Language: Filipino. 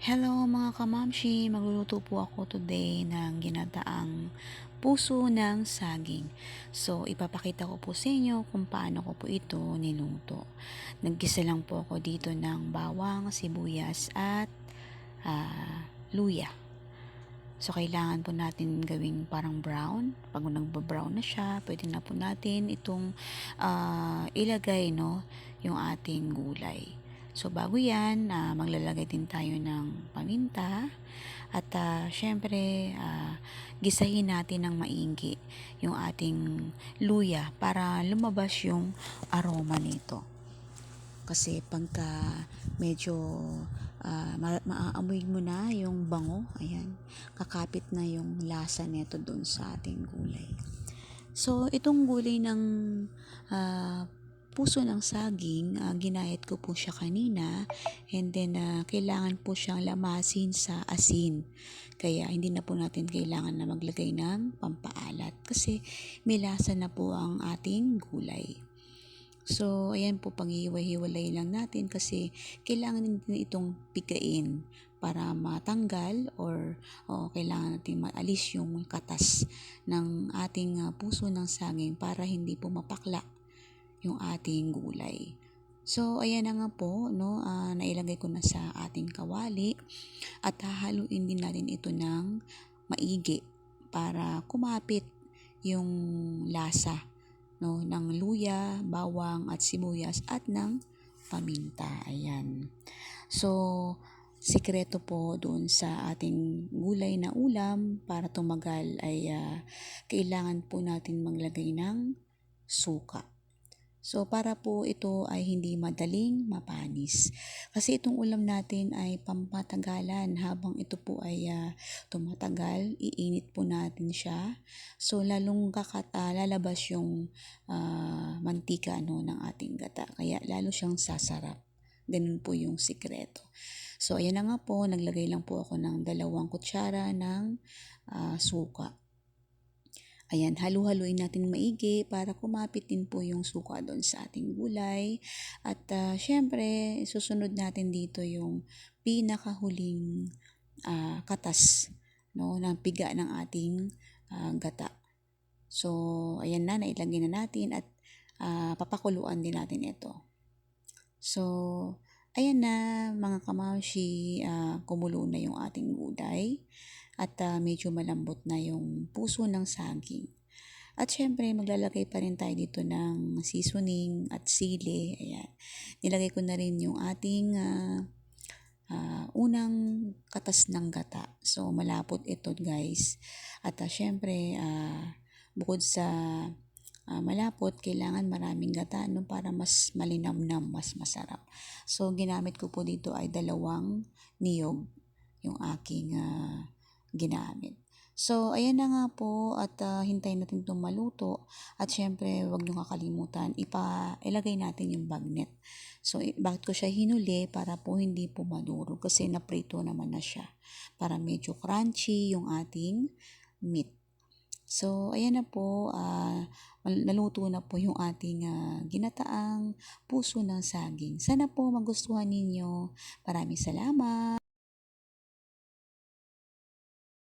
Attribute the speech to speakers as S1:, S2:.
S1: Hello mga kamamshi, magluluto po ako today ng ginataang puso ng saging. So, ipapakita ko po sa inyo kung paano ko po ito niluto. Naggisa lang po ako dito ng bawang, sibuyas at luya. So, kailangan po natin gawing parang brown. Pag nagba-brown na siya, pwede na po natin itong ilagay yung ating gulay. So, bago yan, maglalagay din tayo ng paminta. At syempre, gisahin natin ng maigi yung ating luya para lumabas yung aroma nito. Kasi pagka medyo maaamoy mo na yung bango, ayan, kakapit na yung lasa nito doon sa ating gulay. So, itong gulay ng puso ng saging, ginayat ko po siya kanina, and then kailangan po siyang lamasin sa asin. Kaya hindi na po natin kailangan na maglagay ng pampaalat kasi may lasa na po ang ating gulay. So, ayan po, panghihiwa-hiwalay lang natin kasi kailangan natin itong pigain para matanggal or kailangan natin maalis yung katas ng ating puso ng saging para hindi po mapakla yung ating gulay. So, ayan na nga po, nailagay ko na sa ating kawali at hahaluin din natin ito ng maigi para kumapit yung lasa ng luya, bawang at sibuyas at ng paminta. Ayan. So, sikreto po doon sa ating gulay na ulam para tumagal ay kailangan po natin maglagay ng suka. So, para po ito ay hindi madaling mapanis. Kasi itong ulam natin ay pampatagalan habang ito po ay tumatagal, iinit po natin siya. So, lalong lalabas yung mantika ng ating gata. Kaya lalo siyang sasarap. Ganun po yung sikreto. So, ayan na nga po, naglagay lang po ako ng 2 kutsara ng suka. Ayan, halu-haluin natin maigi para kumapit din po yung suka doon sa ating gulay. At syempre, susunod natin dito yung pinakahuling katas ng piga ng ating gata. So, ayan na, nailagay na natin at papakuluan din natin ito. So, ayan na mga kamamshi, kumulo na yung ating gulay at medyo malambot na yung puso ng saging. At syempre, maglalagay pa rin tayo dito ng seasoning at sili. Ayan. Nilagay ko na rin yung ating unang katas ng gata. So, malapot ito guys. At syempre, bukod sa malapot, kailangan maraming gata para mas malinamnam, mas masarap. So, ginamit ko po dito ay 2 niyog yung aking ginamit. So, ayan na nga po at hintayin natin itong maluto. At syempre, huwag nyo kakalimutan, ilagay natin yung bagnet. So, bakit ko siya hinuli? Para po hindi po madurog kasi naprito naman na siya. Para medyo crunchy yung ating meat. So, ayan na po, naluto na po yung ating ginataang puso ng saging. Sana po magustuhan ninyo. Maraming salamat!